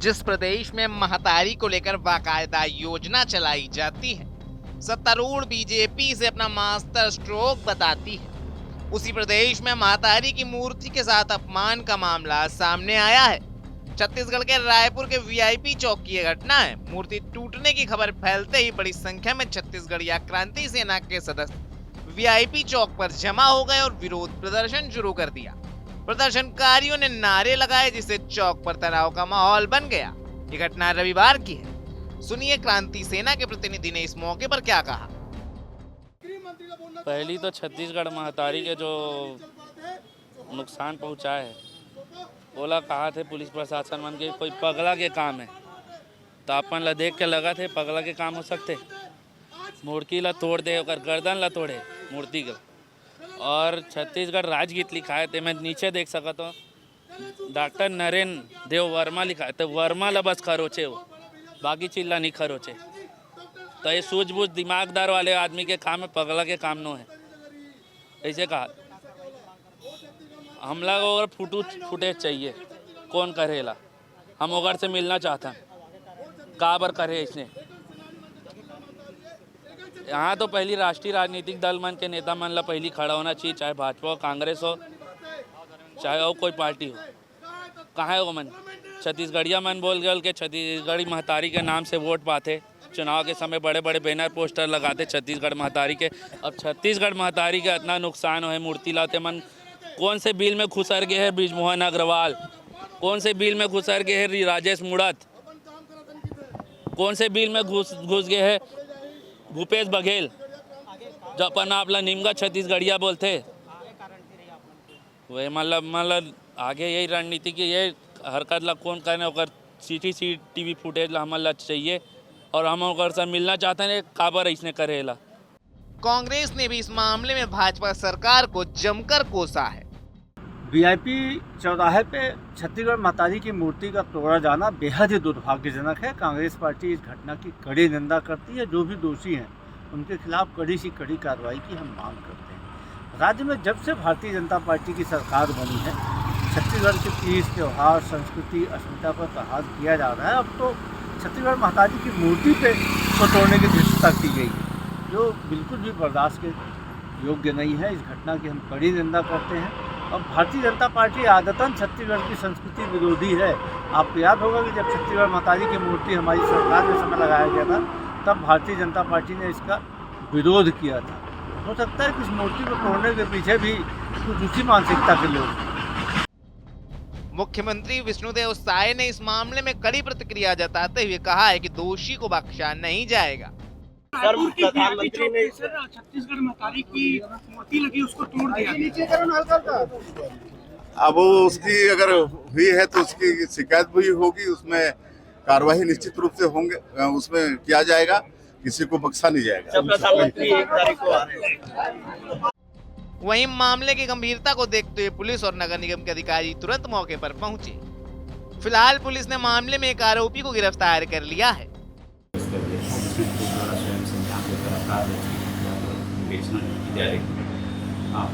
जिस प्रदेश में महतारी को लेकर बाकायदा योजना चलाई जाती है, सत्तारूढ़ बीजेपी से अपना मास्टर स्ट्रोक बताती है, उसी प्रदेश में महतारी की मूर्ति के साथ अपमान का मामला सामने आया है। छत्तीसगढ़ के रायपुर के वीआईपी चौक की यह घटना है। मूर्ति टूटने की खबर फैलते ही बड़ी संख्या में छत्तीसगढ़िया क्रांति सेना के सदस्य वीआईपी चौक पर जमा हो गए और विरोध प्रदर्शन शुरू कर दिया। प्रदर्शनकारियों ने नारे लगाए, जिससे चौक पर तनाव का माहौल बन गया। ये घटना रविवार की है। सुनिए क्रांति सेना के प्रतिनिधि ने इस मौके पर क्या कहा। पहली तो छत्तीसगढ़ महतारी के जो नुकसान पहुंचा है, बोला कहा थे पुलिस प्रशासन मन के कोई पगला के काम है, तो अपन ला देख के लगा थे पगला के काम हो सकते। मूर्ति ला तोड़ दे, गर्दन ला तोड़े मूर्ति का। और छत्तीसगढ़ राजगीत लिखा है, तो मैं नीचे देख सका तो डॉक्टर नरेंद्र देव वर्मा लिखा है, तो वर्मा ला बस खरोचे हो, बाकी चीज ला नहीं खरोचे। तो ये सूझबूझ दिमागदार वाले आदमी के काम है, पगला के काम नो है। ऐसे कहा हमला को अगर फुटेज चाहिए, कौन करेला? हम ओगर से मिलना चाहता हैं, काबर करे इसने। यहाँ तो पहली राष्ट्रीय राजनीतिक दल मन के नेता मन ला पहली खड़ा होना चाहिए, चाहे भाजपा हो, कांग्रेस हो, चाहे और कोई पार्टी हो। कहाँ है वो मन? छत्तीसगढ़िया मन बोल गए के छत्तीसगढ़ी महतारी के नाम से वोट पाते, चुनाव के समय बड़े बड़े बैनर पोस्टर लगाते छत्तीसगढ़ महतारी के। अब छत्तीसगढ़ महतारी के इतना नुकसान हो है, मूर्ति लाते मन कौन से बिल में घुसर गए है बृजमोहन अग्रवाल, कौन से बिल में घुसर गए है राजेश मुड़त, कौन से बिल में घुस गए है भूपेश बघेल, जो अपन आपला निमगा छत्तीसगढ़िया बोलते। वही मतलब आगे यही रणनीति की ये हरकत ला कौन करने, और CCTV फुटेज ला हमला चाहिए और हम ओकर से मिलना चाहते हैं, काबर इसने करेला। कांग्रेस ने भी इस मामले में भाजपा सरकार को जमकर कोसा है। वीआईपी चौराहे पे छत्तीसगढ़ महतारी की मूर्ति का तोड़ा जाना बेहद ही दुर्भाग्यजनक है। कांग्रेस पार्टी इस घटना की कड़ी निंदा करती है। जो भी दोषी हैं उनके खिलाफ कड़ी से कड़ी कार्रवाई की हम मांग करते हैं। राज्य में जब से भारतीय जनता पार्टी की सरकार बनी है, छत्तीसगढ़ के तीज त्यौहार, संस्कृति, अस्मिता पर प्रहार किया जा रहा है। अब तो छत्तीसगढ़ महतारी की मूर्ति पे को तोड़ने की धृष्टता की गई है, जो बिल्कुल भी बर्दाश्त के योग्य नहीं है। इस घटना की हम कड़ी निंदा करते हैं। और भारतीय जनता पार्टी आदतन छत्तीसगढ़ की संस्कृति विरोधी है। आपको याद होगा कि जब छत्तीसगढ़ महतारी की मूर्ति हमारी सरकार में समय लगाया गया था, तब भारतीय जनता पार्टी ने इसका विरोध किया था। हो सकता है कि इस मूर्ति को तोड़ने के पीछे भी कुछ उसी मानसिकता के लोग हैं। मुख्यमंत्री विष्णुदेव साय ने इस मामले में कड़ी प्रतिक्रिया जताते हुए कहा है कि दोषी को बख्शा नहीं जाएगा। प्रधानमंत्री ने छत्तीसगढ़ महतारी की मूर्ति लगी, उसको तोड़ दिया। अब वो उसकी अगर हुई है तो उसकी शिकायत भी होगी, उसमें कार्रवाई निश्चित रूप से होंगे, उसमें किया जाएगा, किसी को बख्शा नहीं जाएगा। प्रधानमंत्री 1 तारीख को आ रहे हैं। वहीं मामले की गंभीरता को देखते हुए पुलिस और नगर निगम के अधिकारी तुरंत मौके पर पहुंचे। फिलहाल पुलिस ने मामले में एक आरोपी को गिरफ्तार कर लिया है। बेचना की जा रही है।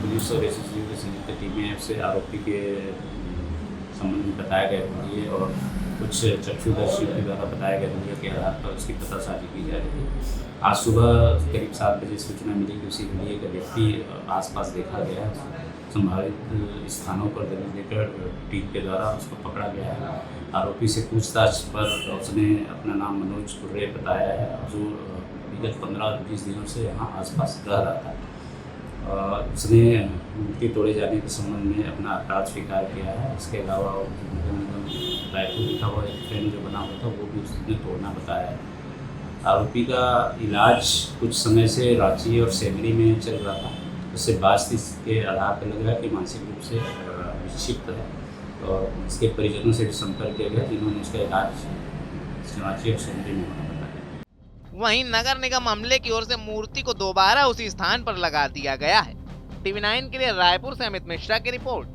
पुलिस और SSG की संयुक्त टीमें से आरोपी के संबंध में बताया गया है और कुछ चक्षुदर्शी के द्वारा बताया गया के आधार पर उसकी पतासाजी की जा रही है। आज सुबह करीब 7 बजे सूचना मिली कि उसी गली का व्यक्ति आसपास देखा गया है। संभावित स्थानों पर दबिश देकर टीम के द्वारा उसको पकड़ा गया है। आरोपी से पूछताछ पर उसने अपना नाम मनोज कुर्रे बताया है, जो विगत 15-20 दिनों से यहाँ आसपास रह रहा था। उसने मूर्ति तोड़े जाने के संबंध में अपना अपराध स्वीकार किया है। इसके अलावा रायपुर लिखा हुआ एक फ्रेम जो बना हुआ था वो भी उसने तोड़ना बताया है। आरोपी का इलाज कुछ समय से रांची और सेमरी में चल रहा था। उससे बातचीत के आधार पर लग रहा है कि मानसिक रूप से विक्षिप्त है और इसके परिजनों से संपर्क किया गया, जिन्होंने इसका इलाज रांची और सेमरी में होना बताया। वहीं नगर निगम अमले की ओर से मूर्ति को दोबारा उसी स्थान पर लगा दिया गया है। TV9 के लिए रायपुर से अमित मिश्रा की रिपोर्ट।